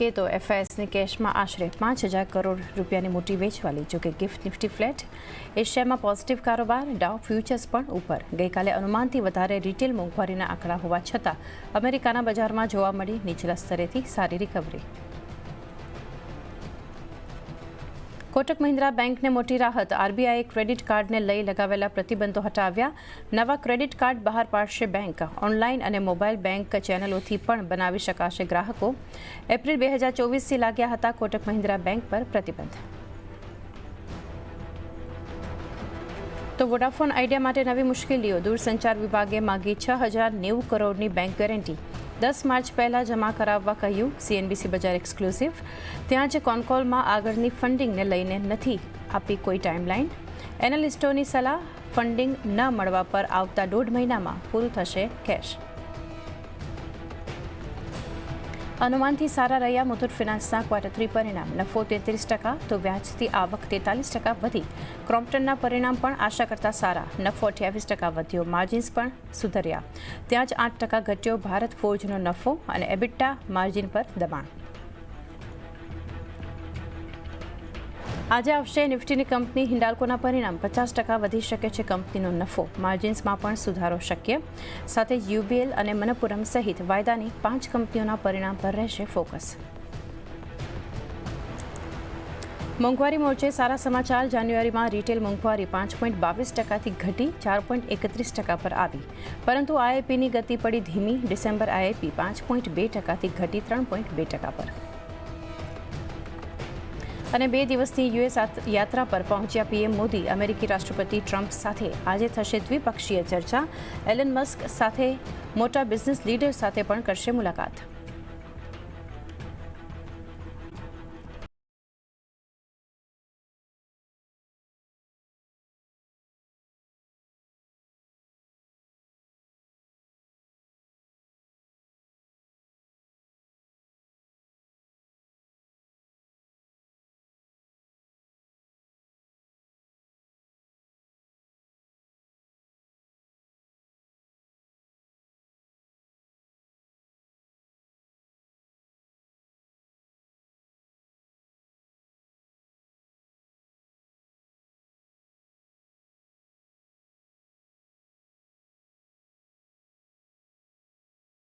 શકીએ તો FISની કેશમાં આશરે 5,000 કરોડ રૂપિયાની મોટી વેચવાલી. જોકે ગિફ્ટ નિફ્ટી ફ્લેટ, એશિયામાં પોઝિટિવ કારોબાર. ડાઉ ફ્યુચર્સ પણ ઉપર. ગઈકાલે અનુમાનથી વધારે રિટેલ મોંઘવારીના આંકડા હોવા છતાં અમેરિકાના બજારમાં જોવા મળી નીચલા સ્તરેથી સારી રિકવરી. કોટક મહિન્દ્રા બેંકને મોટી રાહત. RBIએ ક્રેડિટ કાર્ડને લઈ લગાવેલા પ્રતિબંધો હટાવ્યા. નવા ક્રેડિટ કાર્ડ બહાર પાડશે બેંક. ઓનલાઈન અને મોબાઈલ બેંક ચેનલોથી પણ બનાવી શકાશે ગ્રાહકો. એપ્રિલ 2024થી લાગ્યા હતા કોટક મહિન્દ્રા બેંક પર પ્રતિબંધ. તો વોડાફોન આઈડિયા માટે નવી મુશ્કેલીઓ. દૂરસંચાર વિભાગે માગી 6,090 કરોડની બેંક ગેરંટી. 10 માર્ચ પહેલાં જમા કરાવવા કહ્યું. CNBC બજાર એક્સક્લુઝિવ. ત્યાં જ કોનકોલમાં આગળની ફંડિંગને લઈને નથી આપી કોઈ ટાઈમલાઈન. એનાલિસ્ટોની સલાહ, ફંડિંગ ન મળવા પર આવતા 1.5 મહિનામાં પૂરું થશે કેશ. અનુમાનથી સારા રહ્યા મુથુટ ફિનાન્સના Q3 પરિણામ. નફો 33%, તો વ્યાજથી આવક 43% વધી. ક્રોમ્પ્ટનના પરિણામ પણ આશા કરતાં સારા. નફો 28% વધ્યો. માર્જિન્સ પણ સુધર્યા. ત્યાં જ 8% ઘટ્યો ભારત ફોર્જનો નફો અને એબિટા માર્જિન પર દબાણ. આજે આવશે નિફ્ટીની કંપની હિન્ડાલ્કોના પરિણામ. 50% વધી શકે છે કંપનીનો નફો. માર્જિન્સમાં પણ સુધારો શક્ય. સાથે UBL અને મનપ્પુરમ સહિત વાયદાની 5 કંપનીઓના પરિણામ પર રહેશે ફોકસ. મોંઘવારી મોરચે સારા સમાચાર. જાન્યુઆરીમાં રિટેલ મોંઘવારી 5.22%થી ઘટી 4.31% પર આવી. પરંતુ IIPની ગતિ પડી ધીમી. ડિસેમ્બર IIP 5.2%થી ઘટી 3.2% પર. અને 2 દિવસની US યાત્રા પર પહોંચ્યા PM મોદી. અમેરિકી રાષ્ટ્રપતિ ટ્રમ્પ સાથે આજે થશે દ્વિપક્ષીય ચર્ચા. એલન મસ્ક સાથે મોટા બિઝનેસ લીડર સાથે પણ કરશે મુલાકાત.